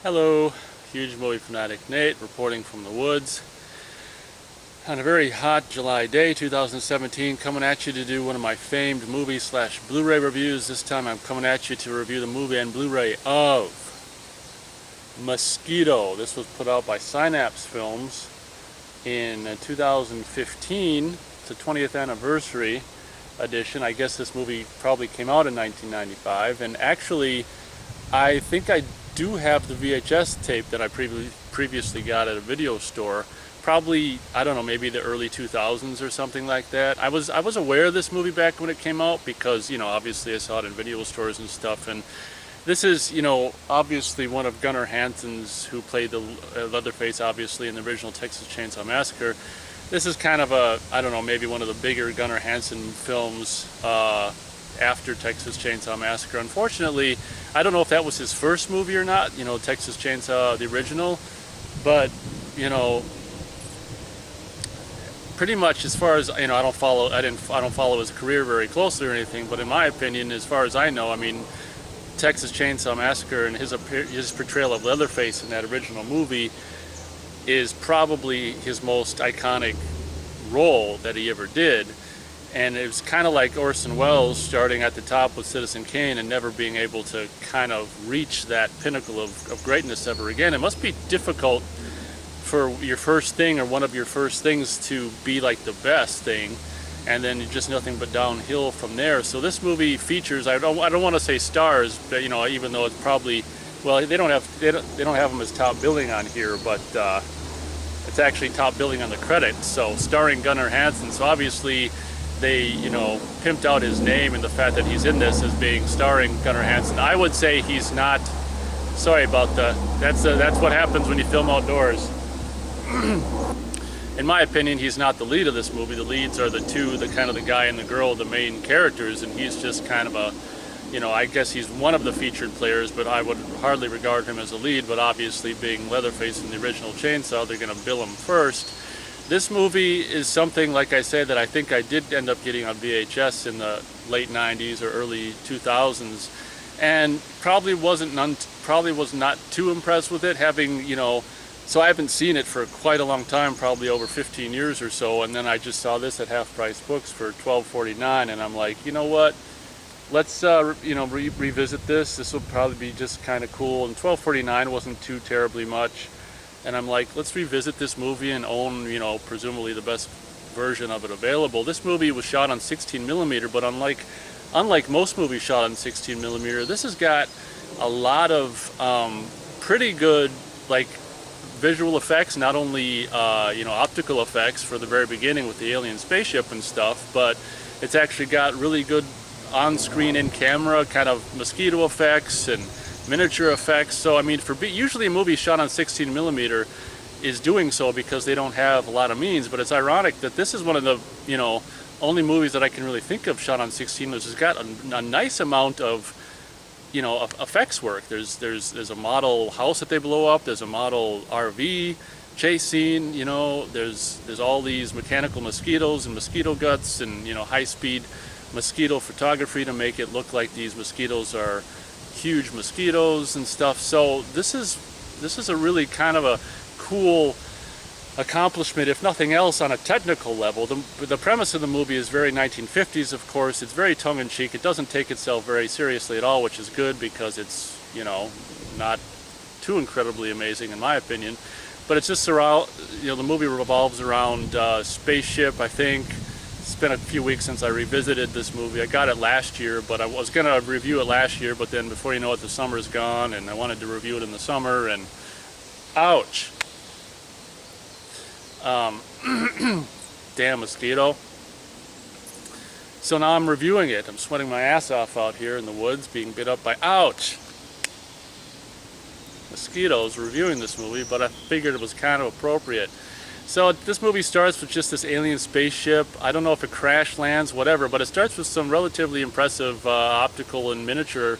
Hello, huge movie fanatic Nate reporting from the woods on a very hot July day 2017, coming at you to do one of my famed movie slash Blu-ray reviews. This time I'm coming at you to review the movie and Blu-ray of Mosquito. This was put out by Synapse Films in 2015. It's the 20th anniversary edition. I guess this movie probably came out in 1995, and actually I think I do have the VHS tape that I previously got at a video store. Probably, I don't know, maybe the early 2000s or something like that. I was aware of this movie back when it came out because, obviously I saw it in video stores and stuff. And this is, obviously one of Gunnar Hansen's, who played the Leatherface, obviously, in the original Texas Chainsaw Massacre. This is kind of a, I don't know, maybe one of the bigger Gunnar Hansen films after Texas Chainsaw Massacre. Unfortunately, I don't know if that was his first movie or not, Texas Chainsaw, the original, but, pretty much as far as, I don't follow his career very closely or anything, but in my opinion, as far as I know, I mean, Texas Chainsaw Massacre and his portrayal of Leatherface in that original movie is probably his most iconic role that he ever did. And it was kind of like Orson Welles starting at the top with Citizen Kane and never being able to kind of reach that pinnacle of greatness ever again. It must be difficult for your first thing or one of your first things to be like the best thing, and then just nothing but downhill from there. So this movie features, I don't want to say stars, but even though it's probably, well, they don't have them as top billing on here, but it's actually top billing on the credits. So starring Gunnar Hansen. So obviously they, pimped out his name and the fact that he's in this as being starring Gunnar Hansen. I would say he's not. Sorry about that's what happens when you film outdoors. In my opinion, he's not the lead of this movie. The leads are the kind of the guy and the girl, the main characters, and he's just kind of a, I guess he's one of the featured players, but I would hardly regard him as a lead. But obviously, being Leatherface in the original Chainsaw, they're going to bill him first. This movie is something, like I said, that I think I did end up getting on VHS in the late 90s or early 2000s, and probably was not too impressed with it, having, so I haven't seen it for quite a long time, probably over 15 years or so, and then I just saw this at Half Price Books for $12.49, and I'm like, you know what, let's revisit this. This will probably be just kind of cool, and $12.49 wasn't too terribly much. And I'm like, let's revisit this movie and own, presumably the best version of it available. This movie was shot on 16mm, but unlike most movies shot on 16mm, this has got a lot of pretty good, visual effects, not only, optical effects for the very beginning with the alien spaceship and stuff, but it's actually got really good on-screen, in-camera kind of mosquito effects and miniature effects. So I mean, usually a movie shot on 16mm is doing so because they don't have a lot of means, but it's ironic that this is one of the only movies that I can really think of shot on 16 which has got a nice amount of effects work. There's a model house that they blow up, there's a model RV chase scene, there's all these mechanical mosquitoes and mosquito guts and high-speed mosquito photography to make it look like these mosquitoes are huge mosquitoes and stuff. So this is a really kind of a cool accomplishment, if nothing else, on a technical level. The premise of the movie is very 1950s, of course. It's very tongue-in-cheek. It doesn't take itself very seriously at all, which is good because it's not too incredibly amazing in my opinion. But it's just around, the movie revolves around spaceship, I think. It's been a few weeks since I revisited this movie. I got it last year, but I was going to review it last year, but then before you know it, the summer's gone, and I wanted to review it in the summer, and ouch. Damn mosquito. So now I'm reviewing it. I'm sweating my ass off out here in the woods, being bit up by, ouch, mosquitoes, reviewing this movie, but I figured it was kind of appropriate. So this movie starts with just this alien spaceship. I don't know if it crash lands, whatever, but it starts with some relatively impressive optical and miniature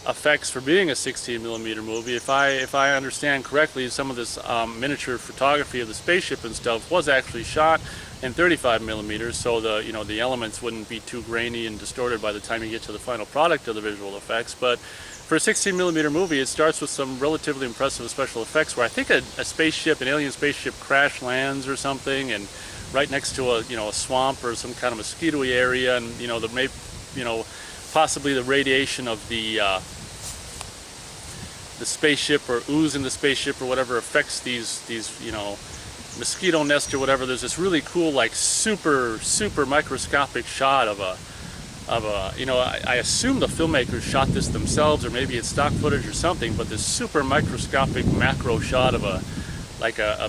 effects for being a 16mm movie. If I understand correctly, some of this miniature photography of the spaceship and stuff was actually shot in 35mm, so the elements wouldn't be too grainy and distorted by the time you get to the final product of the visual effects. But for a 16mm movie, it starts with some relatively impressive special effects where I think a spaceship, an alien spaceship crash lands or something, and right next to a swamp or some kind of mosquito-y area, and possibly the radiation of the spaceship or ooze in the spaceship or whatever affects these mosquito nest or whatever. There's this really cool, like, super microscopic shot of a I assume the filmmakers shot this themselves, or maybe it's stock footage or something, but this super microscopic macro shot of a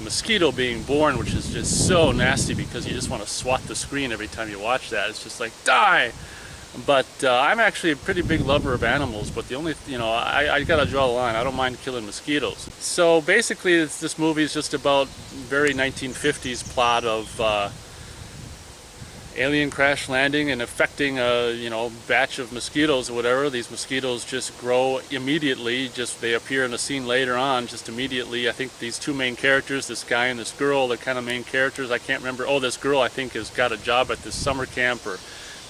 mosquito being born, which is just so nasty because you just want to swat the screen every time you watch that. It's just like, die! But I'm actually a pretty big lover of animals, but the only, I gotta draw the line. I don't mind killing mosquitoes. So basically this movie is just about very 1950s plot of alien crash landing and affecting a batch of mosquitoes or whatever. These mosquitoes just grow immediately. They appear in a scene later on just immediately. I think these two main characters, this guy and this girl, the kind of main characters. I can't remember. Oh, this girl I think has got a job at this summer camp or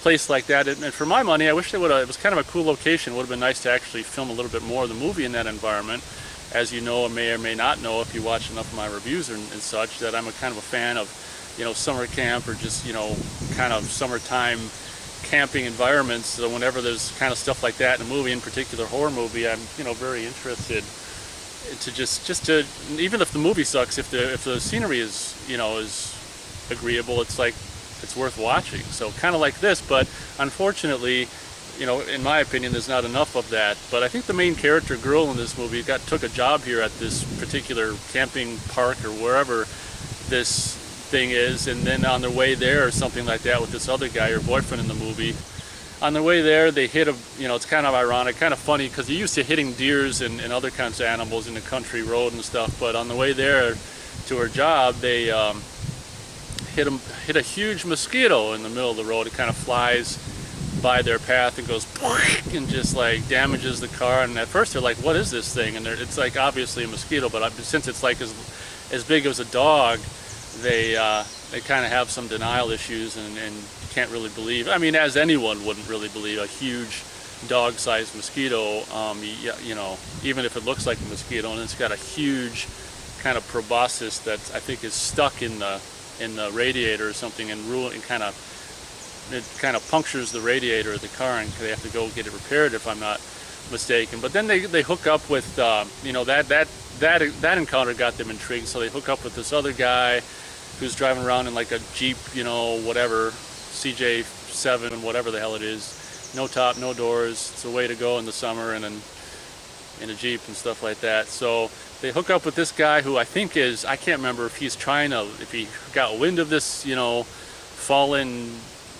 place like that. And for my money, I wish they would have. It was kind of a cool location. It would have been nice to actually film a little bit more of the movie in that environment. As you know, or may not know if you watch enough of my reviews and such, that I'm a kind of a fan of summer camp or just, kind of summertime camping environments. So whenever there's kind of stuff like that in a movie, in particular horror movie, I'm, very interested to just to, even if the movie sucks, if the scenery is, is agreeable, it's like, it's worth watching. So kind of like this, but unfortunately, in my opinion, there's not enough of that. But I think the main character girl in this movie took a job here at this particular camping park or wherever this thing is, and then on their way there or something like that with this other guy, her boyfriend in the movie, on their way there they hit it's kind of ironic, kind of funny, because you're used to hitting deers and other kinds of animals in the country road and stuff, but on the way there to her job they hit a huge mosquito in the middle of the road. It kind of flies by their path and goes and just like damages the car, and at first they're like, what is this thing? And it's like obviously a mosquito, but since it's like as big as a dog, they kind of have some denial issues and can't really believe. I mean, as anyone wouldn't really believe a huge dog-sized mosquito, even if it looks like a mosquito, and it's got a huge kind of proboscis that I think is stuck in the radiator or something, and it kind of punctures the radiator of the car, and they have to go get it repaired if I'm not mistaken. But then they hook up with that encounter got them intrigued, so they hook up with this other guy who's driving around in like a Jeep, whatever, CJ7, whatever the hell it is, no top, no doors. It's a way to go in the summer, and in a Jeep and stuff like that. So they hook up with this guy who I think I can't remember if if he got wind of this, fallen,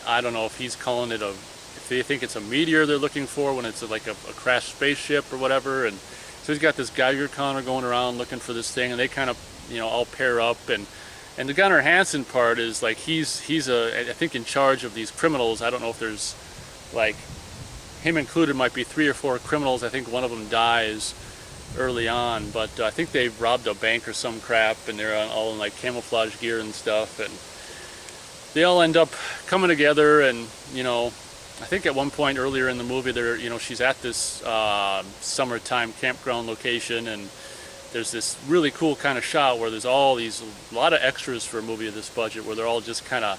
I don't know if he's calling it if they think it's a meteor they're looking for when it's like a crashed spaceship or whatever. And so he's got this Geiger counter going around looking for this thing, and they kind of, all pair up. And the Gunnar Hansen part is like he's I think in charge of these criminals. I don't know if there's like, him included, might be 3 or 4 criminals. I think one of them dies early on, but I think they robbed a bank or some crap, and they're all in like camouflage gear and stuff, and they all end up coming together. And I think at one point earlier in the movie, she's at this summertime campground location, and there's this really cool kind of shot where there's a lot of extras for a movie of this budget, where they're all just kind of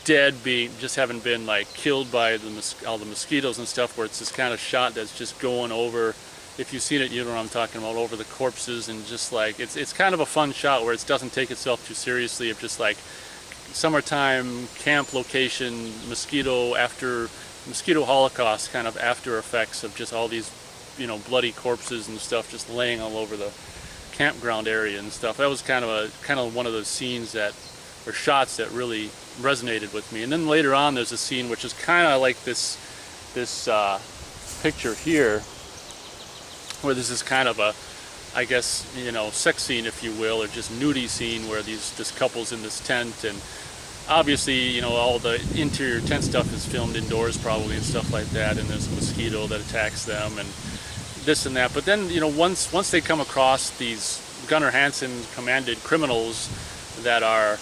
dead, just haven't been like killed by all the mosquitoes and stuff, where it's this kind of shot that's just going over, if you've seen it, you know what I'm talking about, over the corpses, and just like, it's kind of a fun shot where it doesn't take itself too seriously, of just like summertime camp location, mosquito holocaust kind of after effects of just all these, bloody corpses and stuff just laying all over the campground area and stuff. That was kind of one of those scenes or shots that really resonated with me. And then later on there's a scene which is kind of like this picture here, where this is kind of a, I guess, sex scene, if you will, or just nudie scene, where this couple's in this tent, and obviously, all the interior tent stuff is filmed indoors probably and stuff like that, and there's a mosquito that attacks them and this and that. But then, once they come across these Gunnar Hansen commanded criminals that are,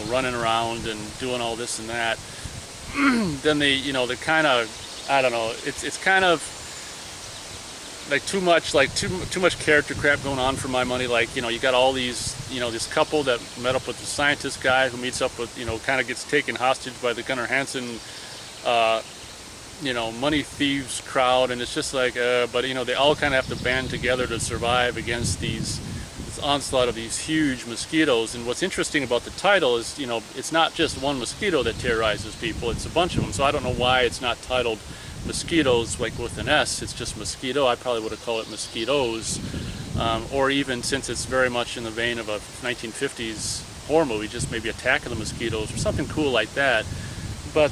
running around and doing all this and that, then they kind of, I don't know, it's kind of, too much character crap going on for my money. Like, you got all these, this couple that met up with the scientist guy who meets up with, kind of gets taken hostage by the Gunnar Hansen, money thieves crowd, and it's just like, but they all kind of have to band together to survive against this onslaught of these huge mosquitoes. And what's interesting about the title is, it's not just one mosquito that terrorizes people, it's a bunch of them. So I don't know why it's not titled Mosquitoes, like with an S. It's just Mosquito. I probably would have called it Mosquitoes, or even, since it's very much in the vein of a 1950s horror movie, just maybe Attack of the Mosquitoes or something cool like that. But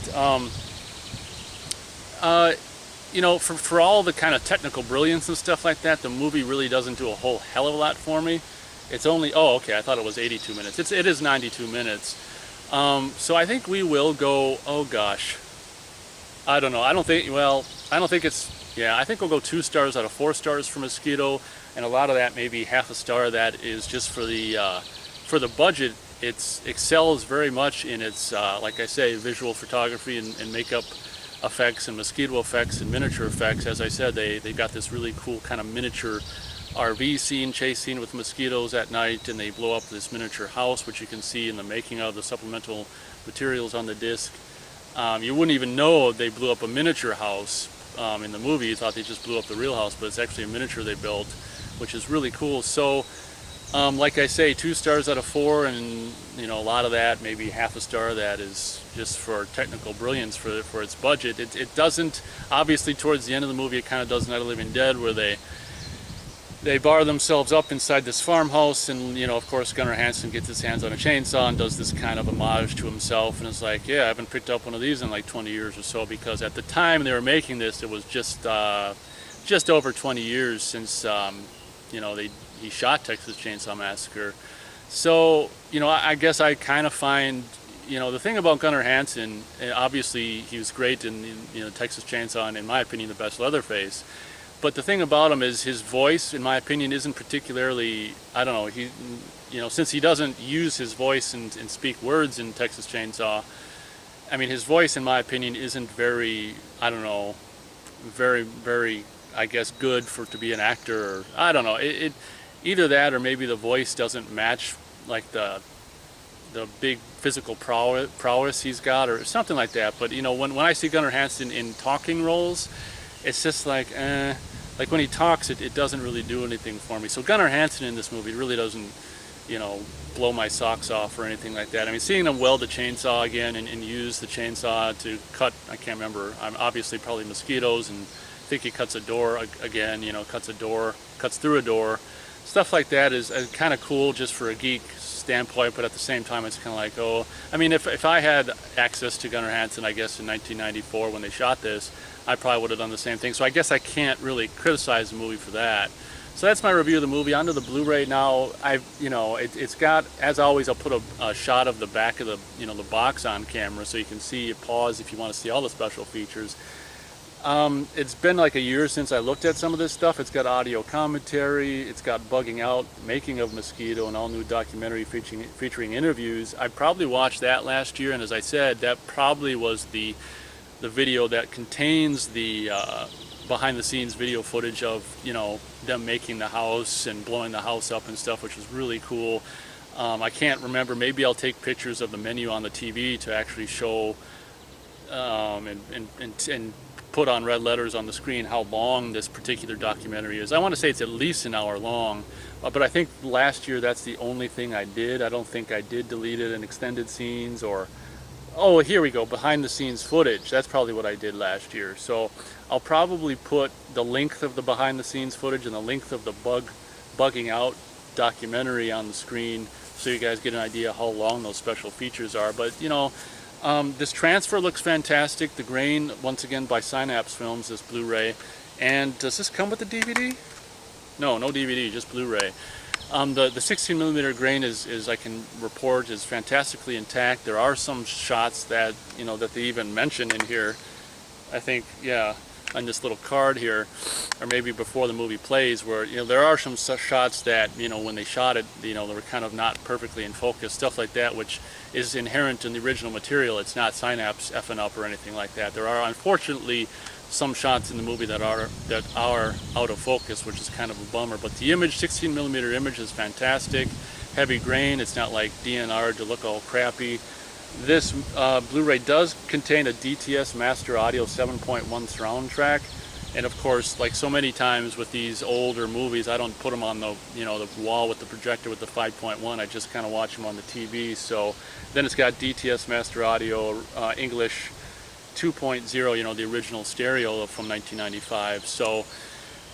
for all the kind of technical brilliance and stuff like that, the movie really doesn't do a whole hell of a lot for me. It's only, oh, okay, I thought it was 82 minutes. It is 92 minutes. So I think we will go, oh gosh, I don't know. I don't think it's, yeah, I think we'll go 2 stars out of 4 stars for Mosquito, and a lot of that, maybe half a star, that is just for the budget. It excels very much in its, like I say, visual photography and makeup effects and mosquito effects and miniature effects. As I said, they've got this really cool kind of miniature RV scene, chase scene with mosquitoes at night, and they blow up this miniature house, which you can see in the making of the supplemental materials on the disc. You wouldn't even know they blew up a miniature house in the movie. You thought they just blew up the real house, but it's actually a miniature they built, which is really cool. So like I say, 2 stars out of 4, and a lot of that, maybe half a star, that is just for technical brilliance for its budget. It doesn't, obviously towards the end of the movie, it kind of does Night of the Living Dead, where they bar themselves up inside this farmhouse, and of course Gunnar Hansen gets his hands on a chainsaw and does this kind of homage to himself, and it's like, yeah, I haven't picked up one of these in like 20 years or so, because at the time they were making this, it was just over 20 years since he shot Texas Chainsaw Massacre. So I guess I kind of find, the thing about Gunnar Hansen, obviously he was great in Texas Chainsaw, and in my opinion the best Leatherface. But the thing about him is his voice, in my opinion, isn't particularly, I don't know, since he doesn't use his voice and speak words in Texas Chainsaw, I mean, his voice, in my opinion, isn't very, I don't know, very, very, I guess, good to be an actor, or I don't know. Either that, or maybe the voice doesn't match like the big physical prowess he's got, or something like that. But when I see Gunnar Hansen in talking roles, it's just like when he talks, it doesn't really do anything for me. So Gunnar Hansen in this movie really doesn't, blow my socks off or anything like that. I mean, seeing him weld the chainsaw again and use the chainsaw to cut, I can't remember, obviously probably mosquitoes, and I think he cuts a door again, cuts through a door. Stuff like that is kind of cool just for a geek standpoint, but at the same time it's kind of like, oh, I mean, if I had access to Gunnar Hansen, I guess in 1994 when they shot this, I probably would have done the same thing. So I guess I can't really criticize the movie for that. So that's my review of the movie. Onto the Blu-ray now. It's got, as always, I'll put a shot of the back of the box on camera, so you can see it. Pause if you want to see all the special features. It's been like a year since I looked at some of this stuff. It's got audio commentary, it's got Bugging Out, Making of Mosquito, an all-new documentary featuring interviews. I probably watched that last year, and as I said, that probably was the video that contains the behind-the-scenes video footage of them making the house and blowing the house up and stuff, which was really cool. I can't remember. Maybe I'll take pictures of the menu on the TV to actually show and put on red letters on the screen how long this particular documentary is. I want to say it's at least an hour long, but I think last year that's the only thing I did. I don't think I did deleted and extended scenes, or, oh, here we go, behind the scenes footage. That's probably what I did last year. So I'll probably put the length of the behind the scenes footage and the length of the Bugging Out documentary on the screen, so you guys get an idea how long those special features are. But this transfer looks fantastic. The grain, once again, by Synapse Films, this Blu-ray. And does this come with the DVD? No DVD, just Blu-ray. The 16mm grain is, I can report, is fantastically intact. There are some shots that, that they even mention in here. I think, yeah, on this little card here, or maybe before the movie plays, where, there are some shots that, when they shot it, they were kind of not perfectly in focus, stuff like that, which is inherent in the original material. It's not Synapse effing up or anything like that. There are, unfortunately, some shots in the movie that are out of focus, which is kind of a bummer. But the image, 16mm image, is fantastic. Heavy grain. It's not like DNR to look all crappy. This Blu-ray does contain a DTS Master Audio 7.1 surround track, and of course, like so many times with these older movies, I don't put them on the the wall with the projector with the 5.1. I just kind of watch them on the TV. So then it's got DTS Master Audio English 2.0, the original stereo from 1995. So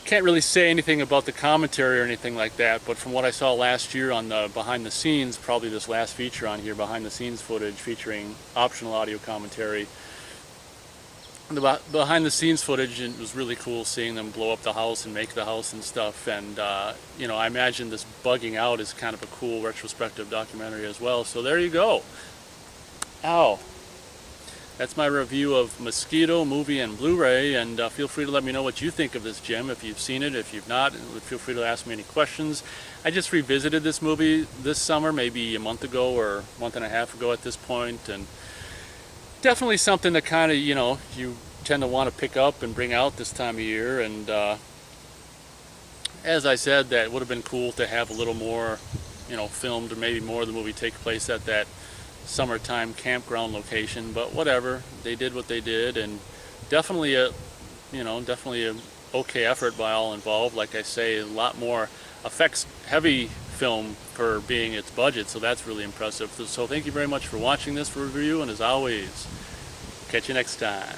can't really say anything about the commentary or anything like that, but from what I saw last year on the behind the scenes, probably this last feature on here, behind the scenes footage featuring optional audio commentary, the behind the scenes footage, it was really cool seeing them blow up the house and make the house and stuff. And I imagine this bugging out is kind of a cool retrospective documentary as well. So there you go. Ow. That's my review of Mosquito movie and Blu-ray, and feel free to let me know what you think of this gem, if you've seen it. If you've not, feel free to ask me any questions. I just revisited this movie this summer, maybe a month ago or a month and a half ago at this point, and definitely something that kind of, you tend to want to pick up and bring out this time of year. And as I said, that would have been cool to have a little more, filmed, or maybe more of the movie take place at that summertime campground location, but whatever, they did what they did, and definitely a okay effort by all involved. Like I say, a lot more effects heavy film for being its budget, so that's really impressive. So thank you very much for watching this review, and as always, catch you next time.